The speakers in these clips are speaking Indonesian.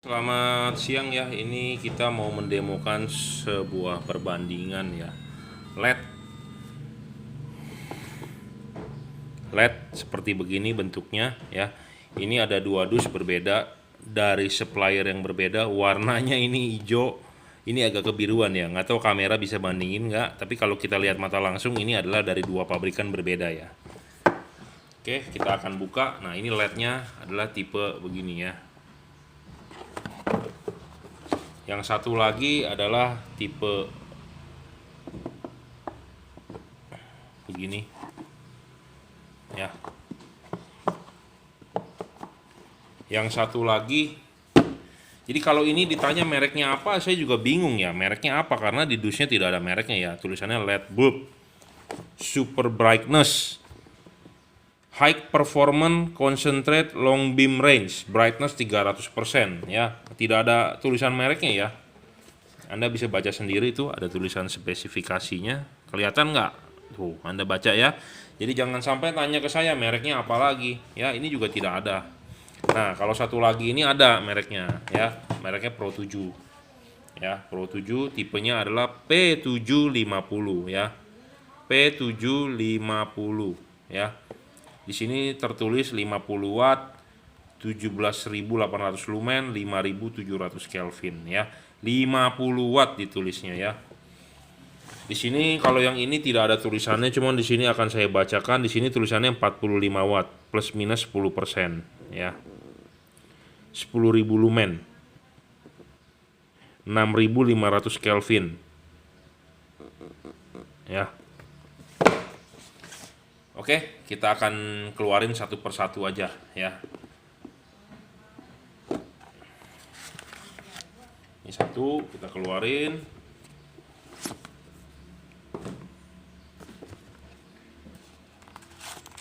Selamat siang ya, ini kita mau mendemokan sebuah perbandingan ya LED seperti begini bentuknya ya. Ini ada dua dus berbeda dari supplier yang berbeda. Warnanya ini hijau, ini agak kebiruan ya. Nggak tahu kamera bisa bandingin nggak, tapi kalau kita lihat mata langsung ini adalah dari dua pabrikan berbeda ya. Oke, kita akan buka. Nah, ini LED-nya adalah tipe begini ya. Yang satu lagi adalah tipe begini ya. Yang satu lagi, jadi kalau ini ditanya mereknya apa, saya juga bingung ya, mereknya apa, karena di dusnya tidak ada mereknya ya. Tulisannya LED bulb super brightness high performance concentrate long beam range brightness 300% ya. Tidak ada tulisan mereknya ya. Anda bisa baca sendiri, itu ada tulisan spesifikasinya, kelihatan nggak tuh, Anda baca ya. Jadi jangan sampai tanya ke saya mereknya apa lagi ya, ini juga tidak ada. Nah, kalau satu lagi ini ada mereknya ya, mereknya Pro 7 ya. Pro 7 tipenya adalah P750 ya. P750 ya. Di sini tertulis 50 watt, 17.800 lumen, 5.700 Kelvin ya. 50 watt ditulisnya ya. Di sini kalau yang ini tidak ada tulisannya, cuman di sini akan saya bacakan. Di sini tulisannya 45 watt plus minus 10% ya. 10.000 lumen, 6.500 Kelvin ya. Oke, kita akan keluarin satu persatu aja ya. Ini satu kita keluarin.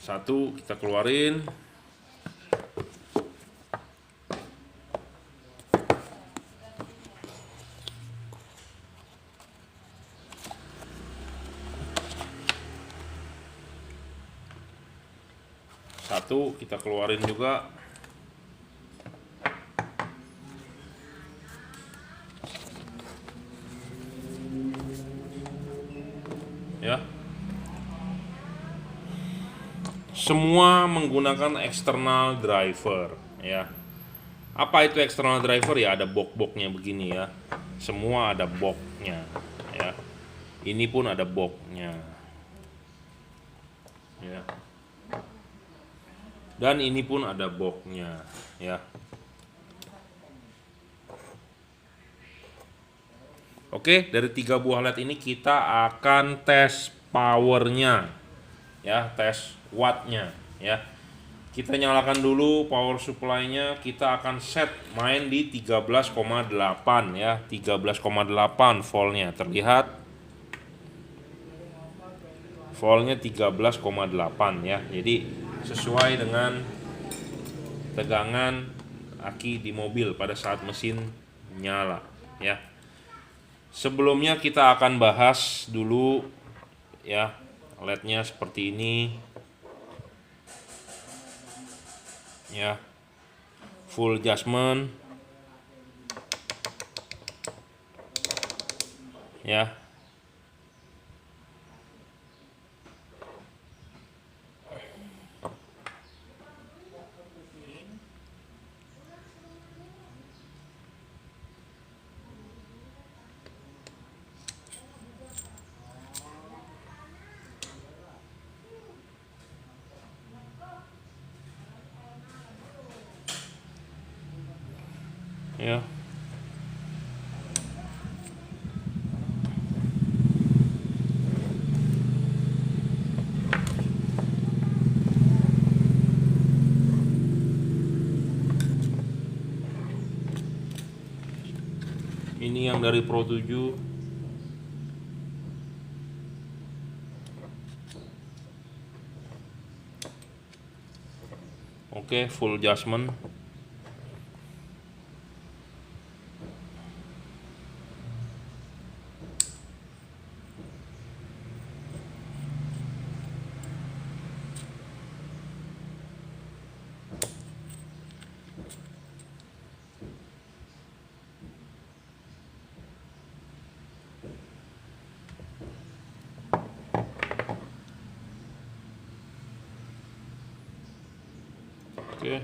Satu kita keluarin. Satu kita keluarin juga. Ya. Semua menggunakan external driver ya. Apa itu external driver ya? Ada box-boxnya begini ya. Semua ada boxnya ya. Ini pun ada boxnya ya. Dan ini pun ada boxnya ya. Oke, dari 3 buah LED ini kita akan tes powernya ya, tes wattnya ya. Kita nyalakan dulu power supply-nya, kita akan set main di 13,8 ya, 13,8 voltnya. Terlihat voltnya 13,8 ya. Jadi sesuai dengan tegangan aki di mobil pada saat mesin nyala ya. Sebelumnya kita akan bahas dulu ya, LED-nya seperti ini ya, full adjustment ya. Ya. Ini yang dari Pro 7. Oke, full adjustment. Oke.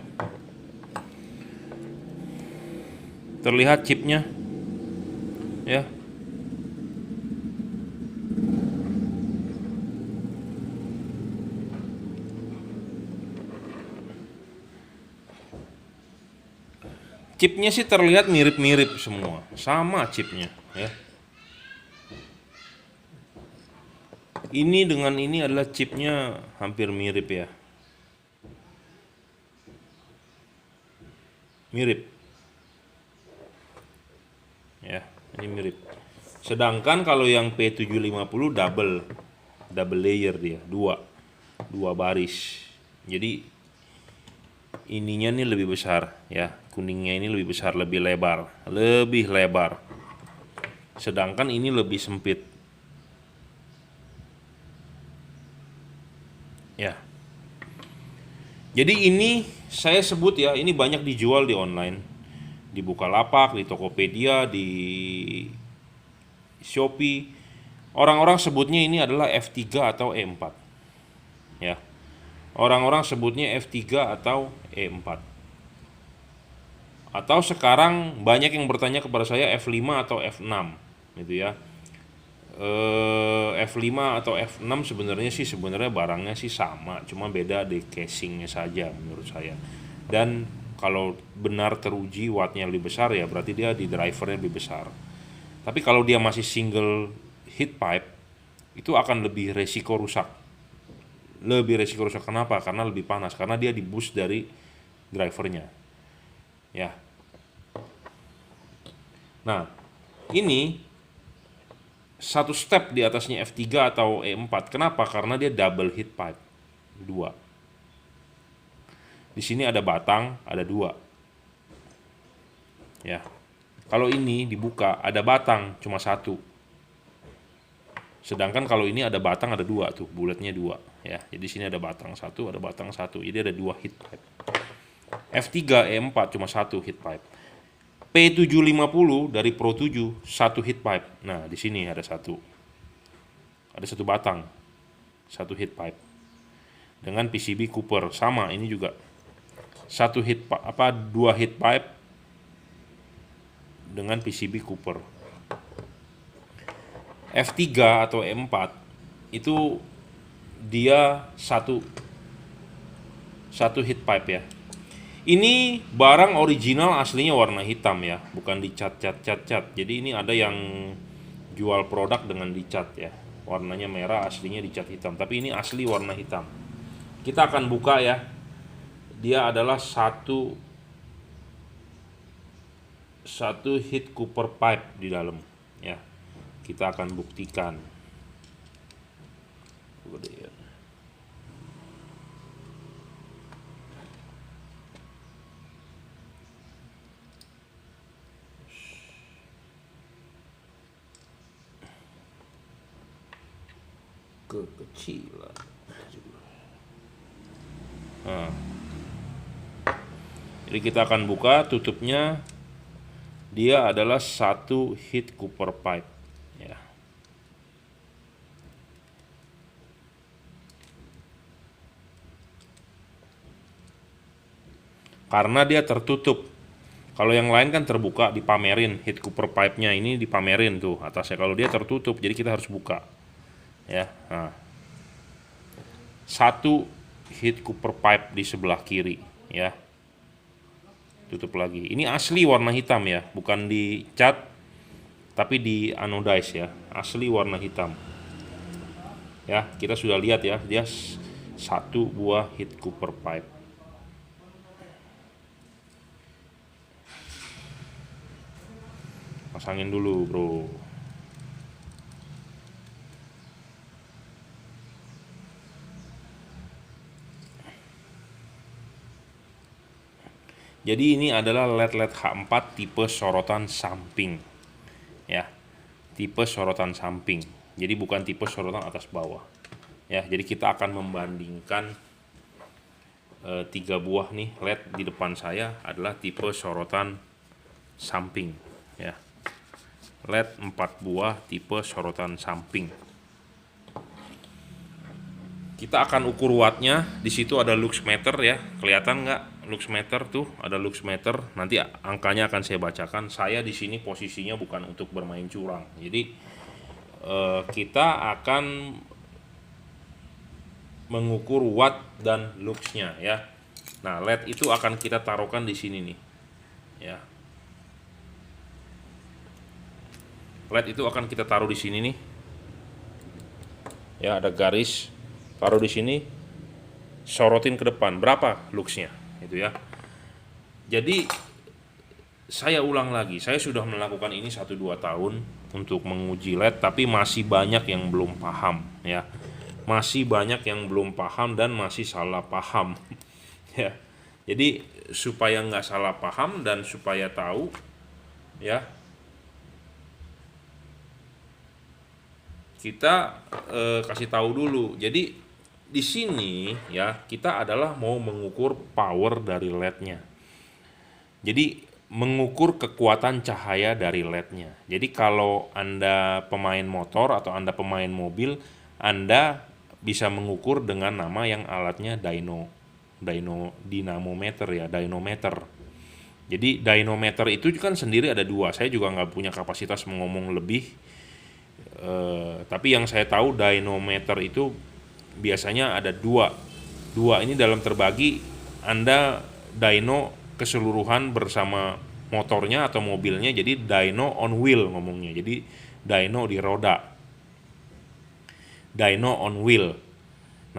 Terlihat chipnya ya. Chipnya sih terlihat mirip-mirip semua, sama chipnya ya. Ini dengan ini adalah chipnya hampir mirip ya. Mirip. Ya, ini mirip. Sedangkan kalau yang P750 double layer dia, dua baris. Jadi ininya nih lebih besar ya, kuningnya ini lebih besar, lebih lebar. Sedangkan ini lebih sempit. Ya. Jadi ini saya sebut ya, ini banyak dijual di online. Di Bukalapak, di Tokopedia, di Shopee. Orang-orang sebutnya ini adalah F3 atau E4. Ya. Orang-orang sebutnya F3 atau E4. Atau sekarang banyak yang bertanya kepada saya F5 atau F6 gitu ya. F5 atau F6 sebenarnya barangnya sih sama, cuma beda di casingnya saja menurut saya. Dan kalau benar teruji wattnya lebih besar ya berarti dia di drivernya lebih besar. Tapi kalau dia masih single heat pipe itu akan lebih resiko rusak. Kenapa? Karena lebih panas, karena dia di boost dari drivernya. Ya. Nah, ini satu step di atasnya F3 atau E4. Kenapa? Karena dia double heat pipe. Dua. Di sini ada batang, ada dua. Ya. Kalau ini dibuka, ada batang cuma satu. Sedangkan kalau ini ada batang, ada dua tuh, bulatnya dua. Ya, jadi sini ada batang satu, ada batang satu. Jadi ada dua heat pipe. F3, E4 cuma satu heat pipe. P750 dari Pro 7 satu heat pipe. Nah, di sini ada satu. Ada satu batang. Satu heat pipe. Dengan PCB Cooper sama ini juga. Satu heat dua heat pipe dengan PCB Cooper. F3 atau E4 itu dia satu heat pipe ya. Ini barang original aslinya warna hitam ya, bukan dicat. Jadi ini ada yang jual produk dengan dicat ya. Warnanya merah, aslinya dicat hitam. Tapi ini asli warna hitam. Kita akan buka ya. Dia adalah satu heat cooper pipe di dalam ya. Kita akan buktikan. Kekecilan. Nah. Jadi kita akan buka, tutupnya dia adalah satu heat cooper pipe ya. Karena dia tertutup. Kalau yang lain kan terbuka, dipamerin heat cooper pipe-nya, ini dipamerin tuh atasnya. Kalau dia tertutup, jadi kita harus buka. Ya, nah. Satu heat cooper pipe di sebelah kiri ya. Tutup lagi. Ini asli warna hitam ya, bukan dicat tapi di anodize ya. Asli warna hitam. Ya, kita sudah lihat ya, dia satu buah heat cooper pipe. Pasangin dulu, bro. Jadi ini adalah LED H4 tipe sorotan samping. Ya. Tipe sorotan samping. Jadi bukan tipe sorotan atas bawah. Ya, jadi kita akan membandingkan 3 buah nih LED di depan saya adalah tipe sorotan samping, ya. LED 4 buah tipe sorotan samping. Kita akan ukur wattnya. Di situ ada lux meter ya, kelihatan nggak? luxmeter tuh, ada luxmeter. Nanti angkanya akan saya bacakan. Saya di sini posisinya bukan untuk bermain curang. Jadi kita akan mengukur watt dan luxnya ya. Nah, LED itu akan kita taruhkan di sini nih. Ya. LED itu akan kita taruh di sini nih. Ya, ada garis. Taruh di sini. Sorotin ke depan, berapa luxnya gitu ya. Jadi saya ulang lagi, saya sudah melakukan ini 1-2 tahun untuk menguji LED, tapi masih banyak yang belum paham ya. Masih banyak yang belum paham dan masih salah paham ya. Jadi supaya nggak salah paham dan supaya tahu ya, kita kasih tahu dulu. Jadi di sini ya, kita adalah mau mengukur power dari LED-nya. Jadi mengukur kekuatan cahaya dari LED-nya. Jadi kalau Anda pemain motor atau Anda pemain mobil, Anda bisa mengukur dengan nama yang alatnya dynamometer ya, dynometer. Jadi dynometer itu kan sendiri ada 2. Saya juga nggak punya kapasitas ngomong lebih. Tapi yang saya tahu dynometer itu biasanya ada 2 ini dalam terbagi. Anda dyno keseluruhan bersama motornya atau mobilnya, jadi dyno on wheel ngomongnya. Jadi dyno di roda, dyno on wheel.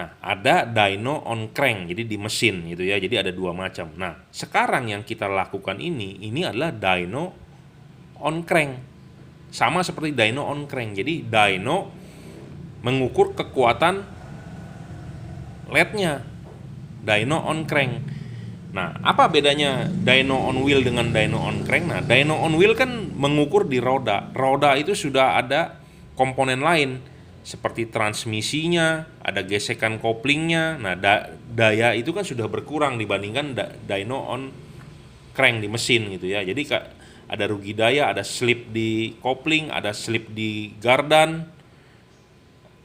Nah, ada dyno on crank, jadi di mesin gitu ya. Jadi ada 2 macam. Nah, sekarang yang kita lakukan ini adalah dyno on crank. Sama seperti dyno on crank. Jadi dyno mengukur kekuatan LED-nya, dyno on crank. Nah, apa bedanya dyno on wheel dengan dyno on crank? Nah, dyno on wheel kan mengukur di roda. Roda itu sudah ada komponen lain seperti transmisinya, ada gesekan koplingnya. Nah, daya itu kan sudah berkurang dibandingkan dyno on crank di mesin gitu ya. Jadi ada rugi daya, ada slip di kopling, ada slip di gardan,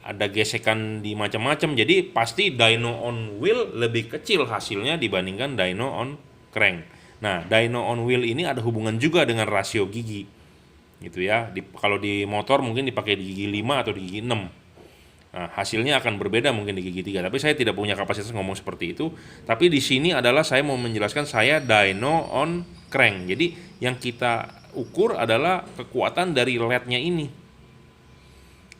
ada gesekan di macam-macam. Jadi pasti dyno on wheel lebih kecil hasilnya dibandingkan dyno on crank. Nah, dyno on wheel ini ada hubungan juga dengan rasio gigi gitu ya. Kalau di motor mungkin dipakai di gigi 5 atau di gigi 6. Nah, hasilnya akan berbeda mungkin di gigi 3. Tapi saya tidak punya kapasitas ngomong seperti itu. Tapi di sini adalah saya mau menjelaskan saya dyno on crank. Jadi yang kita ukur adalah kekuatan dari LED-nya ini,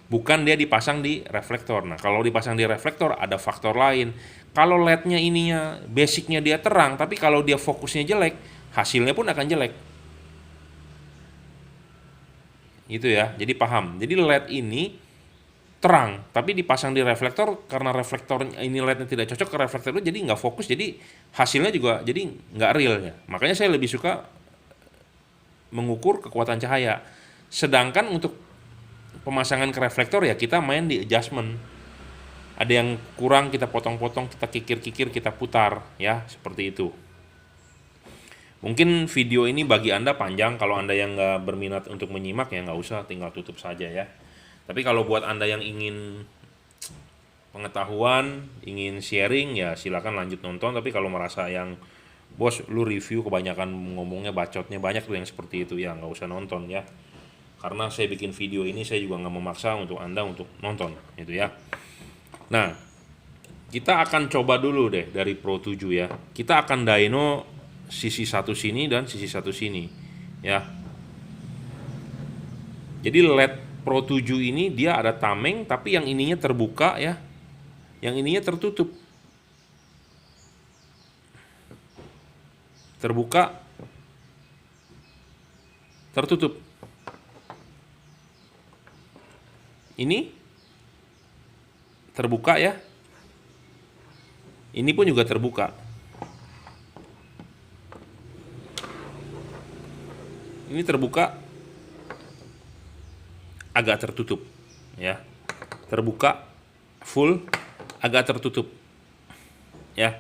bukan dia dipasang di reflektor. Nah, kalau dipasang di reflektor ada faktor lain. Kalau LED-nya ininya basicnya dia terang, tapi kalau dia fokusnya jelek, hasilnya pun akan jelek. Gitu ya. Jadi paham. Jadi LED ini terang, tapi dipasang di reflektor, karena reflektor ini LED-nya tidak cocok ke reflektor itu, jadi nggak fokus, jadi hasilnya juga jadi nggak real ya. Makanya saya lebih suka mengukur kekuatan cahaya. Sedangkan untuk pemasangan ke reflektor ya kita main di adjustment. Ada yang kurang kita potong-potong, kita kikir-kikir, kita putar ya, seperti itu. Mungkin video ini bagi Anda panjang, kalau Anda yang nggak berminat untuk menyimak ya nggak usah, tinggal tutup saja ya. Tapi kalau buat Anda yang ingin pengetahuan, ingin sharing ya silakan lanjut nonton. Tapi kalau merasa yang bos lu review kebanyakan ngomongnya bacotnya banyak tuh yang seperti itu ya nggak usah nonton ya. Karena saya bikin video ini saya juga nggak memaksa untuk Anda untuk nonton gitu ya. Nah, kita akan coba dulu deh dari Pro 7 ya. Kita akan dyno sisi satu sini dan sisi satu sini ya. Jadi LED Pro 7 ini dia ada tameng, tapi yang ininya terbuka ya. Yang ininya tertutup. Terbuka, tertutup. Ini terbuka ya. Ini pun juga terbuka. Ini terbuka, agak tertutup ya. Terbuka full, agak tertutup ya.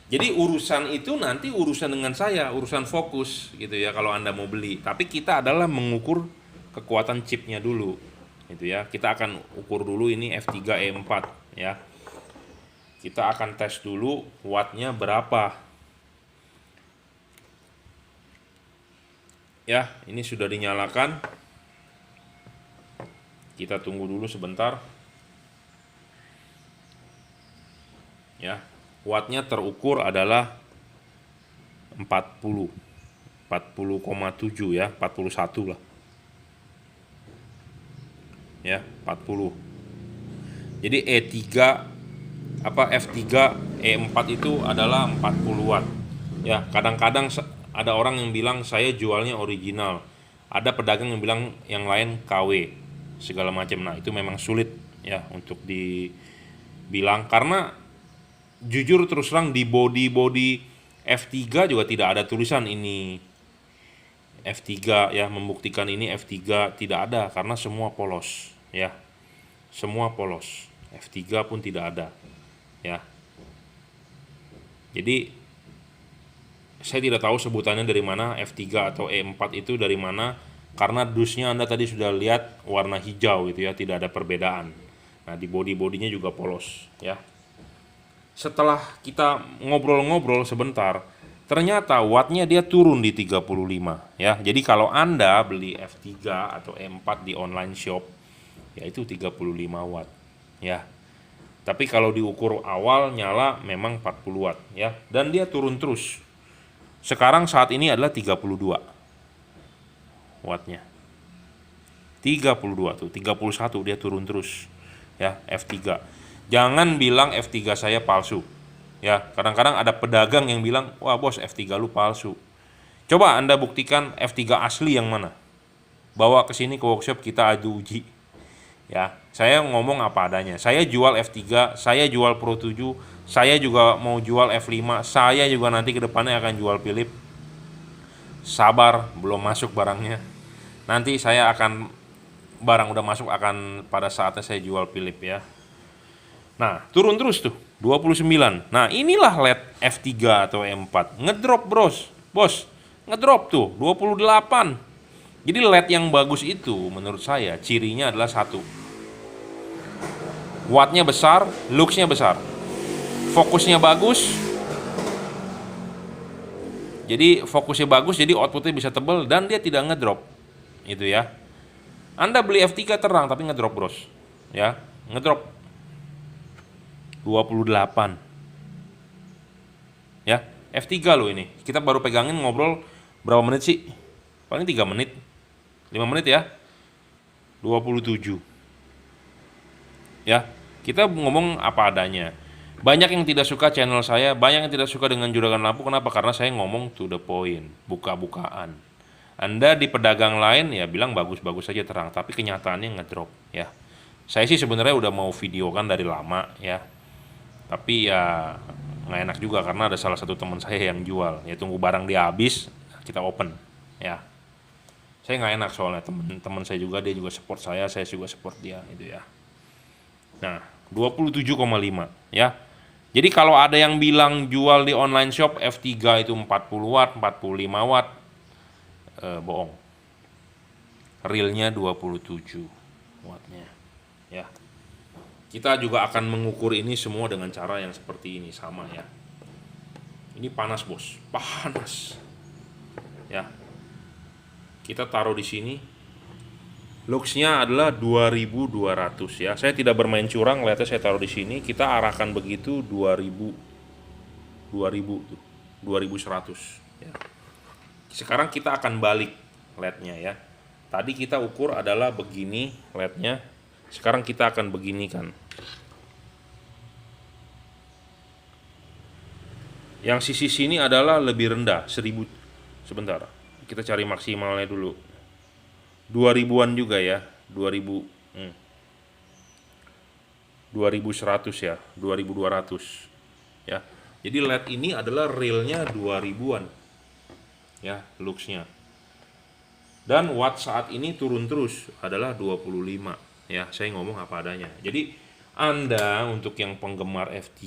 Jadi urusan itu nanti urusan dengan saya, urusan fokus gitu ya kalau Anda mau beli. Tapi kita adalah mengukur kekuatan chipnya dulu gitu ya. Kita akan ukur dulu ini F3E4 ya. Kita akan tes dulu wattnya berapa. Ya, ini sudah dinyalakan. Kita tunggu dulu sebentar. Ya, wattnya terukur adalah 40, 40,7 ya, 41 lah. Ya, 40. Jadi E3 F3 E4 itu adalah 40 watt. Ya, kadang-kadang ada orang yang bilang saya jualnya original. Ada pedagang yang bilang yang lain KW segala macam. Nah, itu memang sulit ya untuk dibilang karena jujur terus terang di body F3 juga tidak ada tulisan ini F3 ya, membuktikan ini F3 tidak ada karena semua polos ya. Semua polos. F3 pun tidak ada ya. Jadi saya tidak tahu sebutannya dari mana F3 atau E4 itu dari mana karena dusnya Anda tadi sudah lihat warna hijau gitu ya, tidak ada perbedaan. Nah, di body-bodinya juga polos ya. Setelah kita ngobrol-ngobrol sebentar, ternyata wattnya dia turun di 35 ya. Jadi kalau Anda beli F3 atau E4 di online shop, ya itu 35 watt ya. Tapi kalau diukur awal nyala memang 40 watt ya. Dan dia turun terus. Sekarang saat ini adalah 32 wattnya. 32 tuh, 31 dia turun terus ya F3. Jangan bilang F3 saya palsu. Ya, kadang-kadang ada pedagang yang bilang, "Wah, Bos, F3 lu palsu." Coba Anda buktikan F3 asli yang mana. Bawa ke sini ke workshop kita adu uji. Ya, saya ngomong apa adanya. Saya jual F3, saya jual Pro 7, saya juga mau jual F5, saya juga nanti ke depannya akan jual Philip. Sabar, belum masuk barangnya. Nanti saya akan barang udah masuk akan pada saatnya saya jual Philip ya. Nah, turun terus tuh, 29. Nah, inilah LED F3 atau M4. Ngedrop, Bos, ngedrop tuh, 28. Jadi LED yang bagus itu menurut saya cirinya adalah satu. Wattnya besar, looksnya besar. Fokusnya bagus. Jadi fokusnya bagus, jadi outputnya bisa tebal dan dia tidak ngedrop. Itu ya. Anda beli F3 terang tapi ngedrop, Bros. Ya, ngedrop 28 ya. F3 loh ini. Kita baru pegangin ngobrol berapa menit sih? Paling 3 menit 5 menit ya. 27 ya. Kita ngomong apa adanya. Banyak yang tidak suka channel saya, banyak yang tidak suka dengan juragan lampu. Kenapa? Karena saya ngomong to the point, buka-bukaan. Anda di pedagang lain ya bilang bagus-bagus saja terang, tapi kenyataannya ngedrop ya. Saya sih sebenarnya udah mau videokan dari lama ya, tapi ya nggak enak juga karena ada salah satu teman saya yang jual. Ya tunggu barang dia habis, kita open ya. Saya nggak enak soalnya teman-teman saya juga, dia juga support saya juga support dia itu ya. Nah, 27,5 ya. Jadi kalau ada yang bilang jual di online shop F3 itu 40 watt, 45 watt, bohong. Realnya 27 wattnya ya. Kita juga akan mengukur ini semua dengan cara yang seperti ini, sama ya. Ini panas, Bos, panas ya. Kita taruh di sini. Luxnya adalah 2200 ya. Saya tidak bermain curang, lihatnya saya taruh di sini. Kita arahkan begitu 2000 tuh. 2100 ya. Sekarang kita akan balik LED-nya ya. Tadi kita ukur adalah begini LED-nya. Sekarang kita akan beginikan. Yang sisi sini adalah lebih rendah, 1000. Sebentar. Kita cari maksimalnya dulu. 2000-an juga ya, 2000 2100 ya, 2200 ya. Jadi LED ini adalah realnya 2000-an ya, looksnya. Dan watt saat ini turun terus adalah 25 ya. Saya ngomong apa adanya. Jadi Anda untuk yang penggemar F3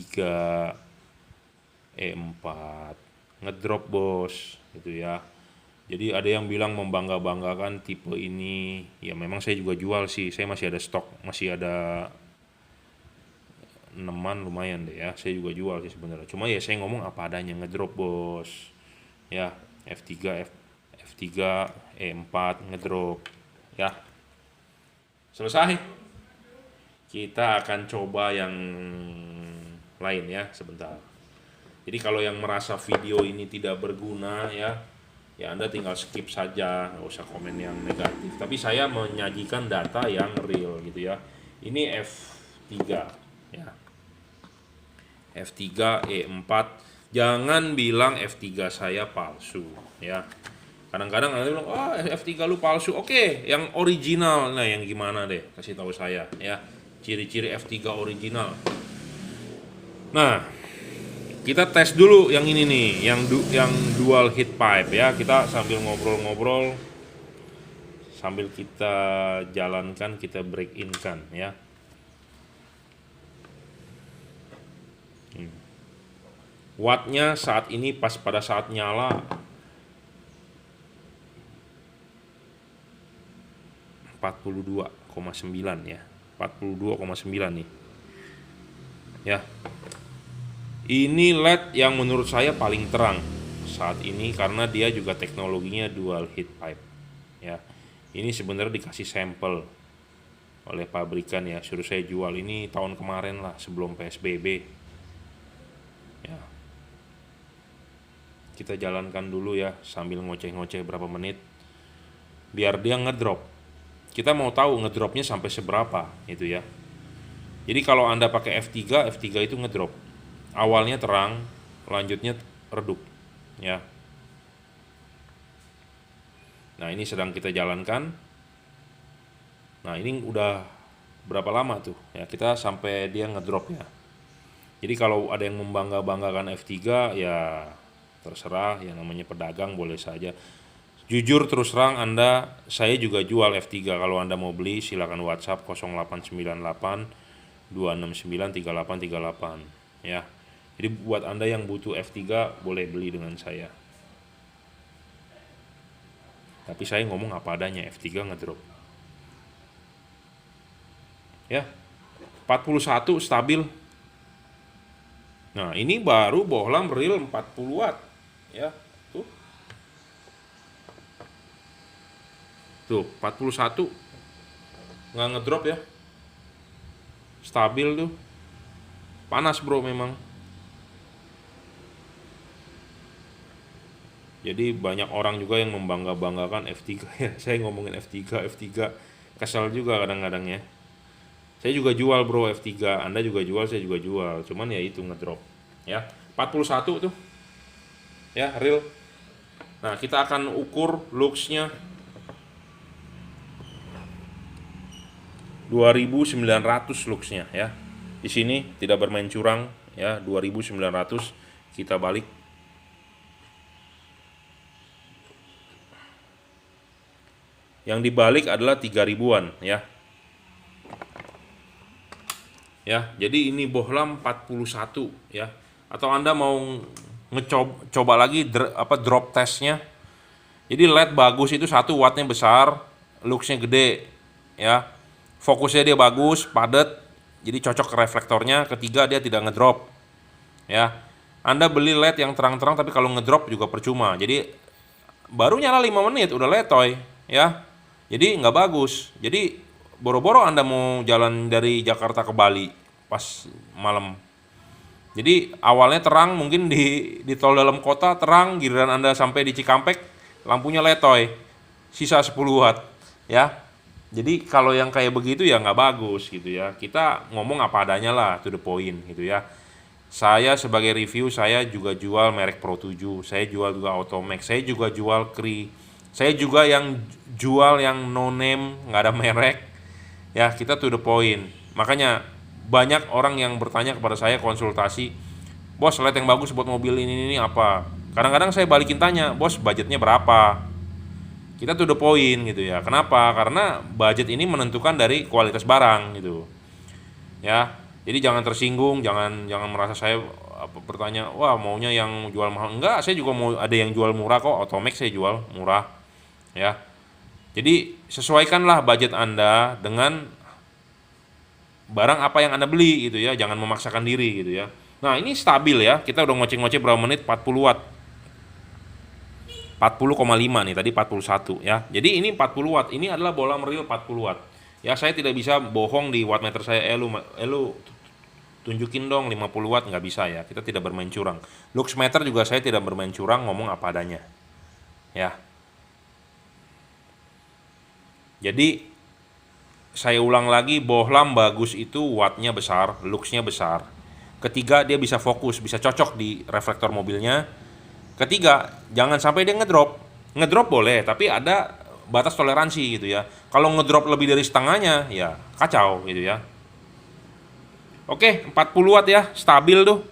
E4 ngedrop, Bos, gitu ya. Jadi ada yang bilang membangga-banggakan tipe ini. Ya memang saya juga jual sih. Saya masih ada stok, masih ada 6-an lumayan deh ya. Saya juga jual sih sebenarnya. Cuma ya saya ngomong apa adanya, ngedrop, Bos. Ya, F3 F3 E4 ngedrop ya. Selesai. Kita akan coba yang lain ya sebentar. Jadi kalau yang merasa video ini tidak berguna ya Anda tinggal skip saja, nggak usah komen yang negatif. Tapi saya menyajikan data yang real gitu ya. Ini F3 ya. F3 E4. Jangan bilang F3 saya palsu ya. Kadang-kadang Anda bilang, F3 lu palsu. Oke, yang original. Nah, yang gimana deh? Kasih tahu saya ya. Ciri-ciri F3 original. Nah, kita tes dulu yang ini nih, yang dual heat pipe ya. Kita sambil ngobrol-ngobrol, sambil kita jalankan, kita break in kan ya. Wattnya saat ini pada saat nyala 42,9 ya. 42,9 nih. Ya. Ini LED yang menurut saya paling terang saat ini karena dia juga teknologinya dual heat pipe. Ya. Ini sebenarnya dikasih sampel oleh pabrikan ya, suruh saya jual ini tahun kemarin lah sebelum PSBB. Ya. Kita jalankan dulu ya sambil ngoceh-ngoceh berapa menit biar dia ngedrop. Kita mau tahu ngedropnya sampai seberapa itu ya. Jadi kalau Anda pakai F3 itu ngedrop. Awalnya terang, lanjutnya redup ya. Nah, ini sedang kita jalankan. Nah, ini udah berapa lama tuh ya kita sampai dia ngedrop ya. Jadi kalau ada yang membangga-banggakan F3 ya terserah ya, namanya pedagang boleh saja. Jujur terus terang saya juga jual F3. Kalau Anda mau beli silakan WhatsApp 0898 269 3838 ya. Jadi buat Anda yang butuh F3 boleh beli dengan saya. Tapi saya ngomong apa adanya, F3 ngedrop. Ya. 41 stabil. Nah, ini baru bohlam real 40 watt ya. Tuh 41 nggak ngedrop ya, stabil tuh, panas bro memang. Jadi banyak orang juga yang membangga-banggakan F3 ya. Saya ngomongin F3 kesel juga kadang-kadang ya. Saya juga jual bro F3, Anda juga jual, saya juga jual, cuman ya itu ngedrop ya. 41 tuh ya real. Nah, kita akan ukur luxnya 2.900 luxnya ya. Di sini tidak bermain curang ya, 2.900. Kita balik. Yang dibalik adalah 3.000-an ya. Ya, jadi ini bohlam 41 ya. Atau Anda mau coba lagi drop testnya. Jadi LED bagus itu 1 wattnya besar, luxnya gede ya. Fokusnya dia bagus, padat, jadi cocok ke reflektornya. Ketiga, dia tidak ngedrop ya. Anda beli LED yang terang-terang tapi kalau ngedrop juga percuma. Jadi baru nyala 5 menit udah letoy ya. Jadi nggak bagus. Jadi boro-boro Anda mau jalan dari Jakarta ke Bali pas malam. Jadi awalnya terang, mungkin di tol dalam kota terang, giliran Anda sampai di Cikampek lampunya letoy, sisa 10 watt ya. Jadi kalau yang kayak begitu ya nggak bagus gitu ya. Kita ngomong apa adanya lah, to the point gitu ya. Saya sebagai review, saya juga jual merek Pro 7, saya jual juga Automax, saya juga jual Cree, saya juga yang jual yang no name, nggak ada merek ya. Kita to the point. Makanya banyak orang yang bertanya kepada saya konsultasi, bos LED yang bagus buat mobil ini apa. Kadang-kadang saya balikin tanya, bos budgetnya berapa. Kita to the point gitu ya. Kenapa? Karena budget ini menentukan dari kualitas barang gitu ya. Jadi jangan tersinggung, jangan merasa saya bertanya, wah maunya yang jual mahal. Enggak, saya juga mau ada yang jual murah kok. Automax saya jual murah ya. Jadi sesuaikanlah budget Anda dengan barang apa yang Anda beli gitu ya. Jangan memaksakan diri gitu ya. Nah, ini stabil ya. Kita udah ngoceh-ngoceh berapa menit, 40 watt. 40,5 nih, tadi 41 ya. Jadi ini 40 watt, ini adalah bola real 40 watt. Ya saya tidak bisa bohong di wattmeter saya, lu tunjukin dong 50 watt, nggak bisa ya, kita tidak bermain curang. Luxmeter juga saya tidak bermain curang, ngomong apa adanya ya. Jadi saya ulang lagi, bohlam bagus itu wattnya besar, luxnya besar. Ketiga, dia bisa fokus, bisa cocok di reflektor mobilnya. Ketiga, jangan sampai dia ngedrop. Ngedrop boleh, tapi ada batas toleransi gitu ya. Kalau ngedrop lebih dari setengahnya, ya kacau gitu ya. Oke, 40 watt ya, stabil tuh.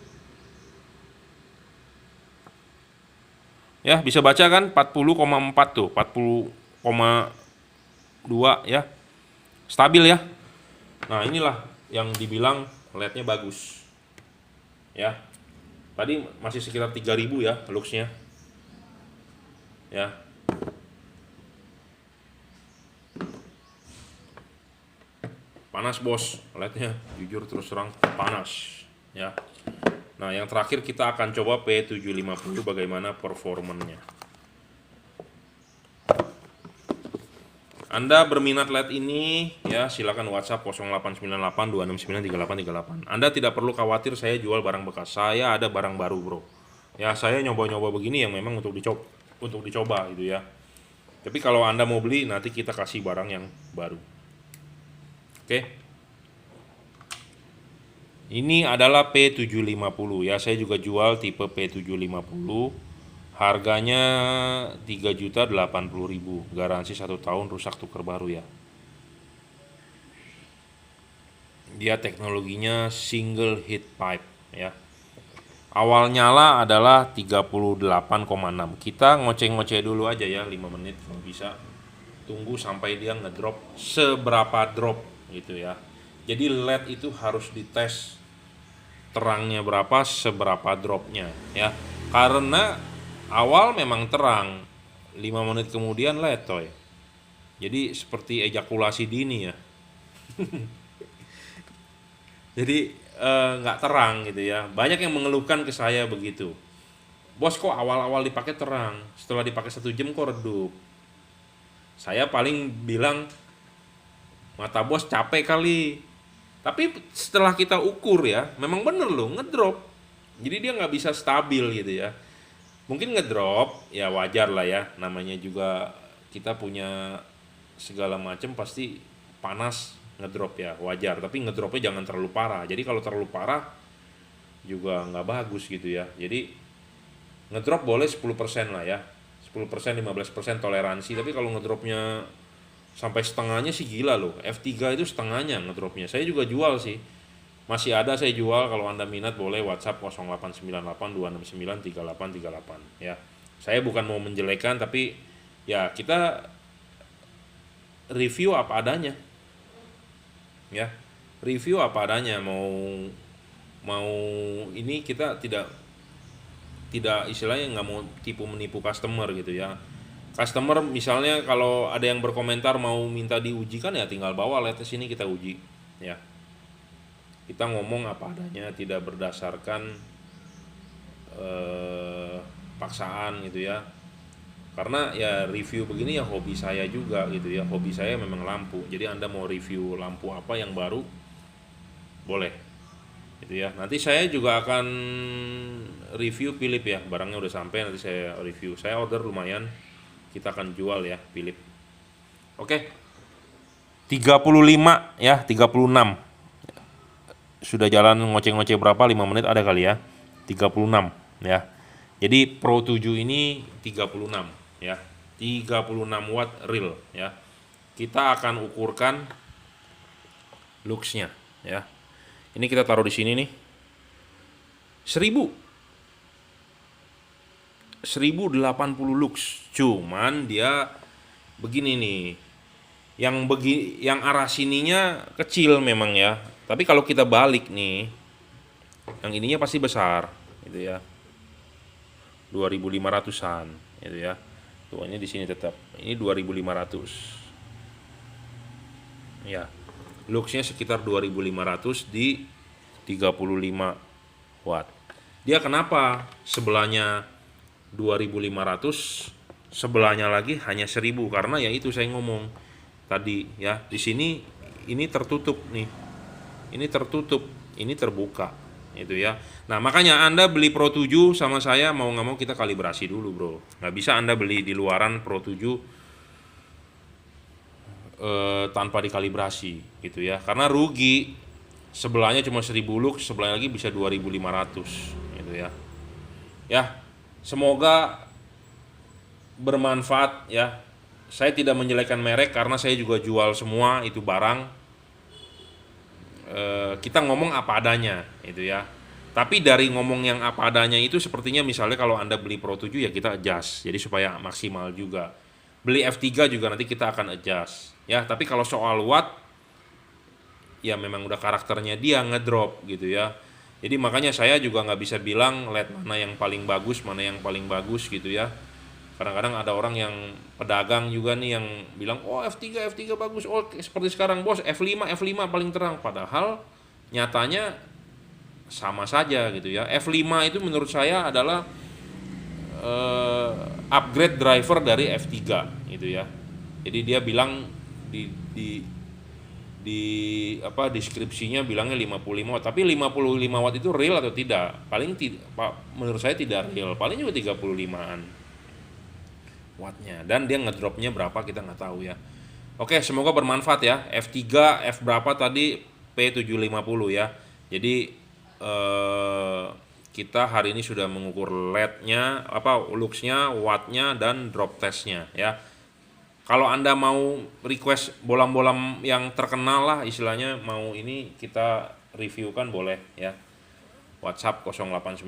Ya, bisa baca kan 40,4 tuh, 40,2 ya. Stabil ya. Nah, inilah yang dibilang LED-nya bagus. Ya. Tadi masih sekitar 3000 ya luxnya. Ya. Panas bos, LED-nya jujur terus terang panas ya. Nah, yang terakhir kita akan coba P750 bagaimana performanya. Anda berminat LED ini ya, silakan WhatsApp 089826938838. Anda tidak perlu khawatir saya jual barang bekas. Saya ada barang baru, Bro. Ya, saya nyoba-nyoba begini yang memang untuk dicoba gitu ya. Tapi kalau Anda mau beli, nanti kita kasih barang yang baru. Oke. Ini adalah P750 ya. Saya juga jual tipe P750. Harganya 3.080.000, garansi 1 tahun, rusak tuker baru ya. Dia teknologinya single heat pipe ya. Awal nyala adalah 38,6. Kita ngoceh-ngoceh dulu aja ya 5 menit kalau bisa. Tunggu sampai dia ngedrop seberapa drop gitu ya. Jadi LED itu harus dites terangnya berapa, seberapa dropnya ya. Karena awal memang terang, 5 menit kemudian letoy. Jadi seperti ejakulasi dini ya. Jadi nggak terang gitu ya. Banyak yang mengeluhkan ke saya begitu. Bos, kok awal-awal dipakai terang, setelah dipakai 1 jam kok redup. Saya paling bilang, mata bos capek kali. Tapi setelah kita ukur ya, memang bener loh ngedrop. Jadi dia nggak bisa stabil gitu ya. Mungkin ngedrop, ya wajar lah ya, namanya juga kita punya segala macam, pasti panas ngedrop ya, wajar. Tapi ngedropnya jangan terlalu parah. Jadi kalau terlalu parah juga nggak bagus gitu ya. Jadi ngedrop boleh 10% lah ya, 10%, 15% toleransi. Tapi kalau ngedropnya sampai setengahnya sih gila loh. F3 itu setengahnya ngedropnya. Saya juga jual sih. Masih ada saya jual, kalau Anda minat boleh WhatsApp 089826938838 ya. Saya bukan mau menjelekan, tapi ya kita review apa adanya. Ya. Review apa adanya, mau ini kita tidak istilahnya nggak mau tipu menipu customer gitu ya. Customer misalnya kalau ada yang berkomentar mau minta diujikan, ya tinggal bawa LED sini kita uji ya. Kita ngomong apa adanya, tidak berdasarkan paksaan gitu ya. Karena ya review begini ya hobi saya juga gitu ya. Hobi saya memang lampu. Jadi Anda mau review lampu apa yang baru, boleh gitu ya. Nanti saya juga akan review Philips ya. Barangnya udah sampai, nanti saya review. Saya order lumayan, kita akan jual ya Philips. Oke. 35 ya, 36. Sudah jalan ngoceh-ngoceh berapa, 5 menit ada kali ya, 36 ya. Jadi Pro 7 ini 36 ya, 36 watt real ya. Kita akan ukurkan luxnya ya. Ini kita taruh di sini nih, 1080 lux. Cuman dia begini nih, yang arah sininya kecil memang ya. Tapi kalau kita balik nih, yang ininya pasti besar gitu ya, 2500-an gitu ya. Tuanya di sini tetap, ini 2500 ya. Luxnya sekitar 2500 di 35 watt. Dia kenapa sebelahnya 2500, sebelahnya lagi hanya 1000 karena ya itu saya ngomong tadi ya, di sini ini tertutup nih, ini tertutup, ini terbuka itu ya. Nah makanya Anda beli Pro 7 sama saya mau nggak mau kita kalibrasi dulu bro, nggak bisa Anda beli di luaran Pro 7 tanpa dikalibrasi gitu ya, karena rugi. Sebelahnya cuma 1000 lux, sebelahnya lagi bisa 2500 gitu ya. Ya, semoga bermanfaat ya. Saya tidak menjelekkan merek karena saya juga jual semua itu barang. Kita ngomong apa adanya itu ya. Tapi dari ngomong yang apa adanya itu sepertinya misalnya kalau Anda beli Pro 7 ya kita adjust. Jadi supaya maksimal juga. Beli F3 juga nanti kita akan adjust ya. Tapi kalau soal watt ya memang udah karakternya dia ngedrop gitu ya. Jadi makanya saya juga nggak bisa bilang LED mana yang paling bagus, mana yang paling bagus gitu ya. Kadang-kadang ada orang yang pedagang juga nih yang bilang, oh F3 bagus, oh seperti sekarang bos F5 paling terang. Padahal nyatanya sama saja gitu ya. F5 itu menurut saya adalah upgrade driver dari F3 gitu ya. Jadi dia bilang di deskripsinya bilangnya 55 watt, tapi 55 watt itu real atau tidak? Menurut saya tidak real, paling juga 35an wattnya, dan dia ngedropnya berapa kita nggak tahu ya. Oke, semoga bermanfaat ya. F3 F berapa tadi, P750 ya. Jadi kita hari ini sudah mengukur LED-nya, luxnya, wattnya, dan drop testnya ya. Kalau Anda mau request bolam-bolam yang terkenal lah istilahnya, mau ini kita reviewkan boleh ya. WhatsApp 0898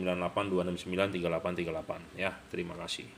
269 3838 ya. Terima kasih.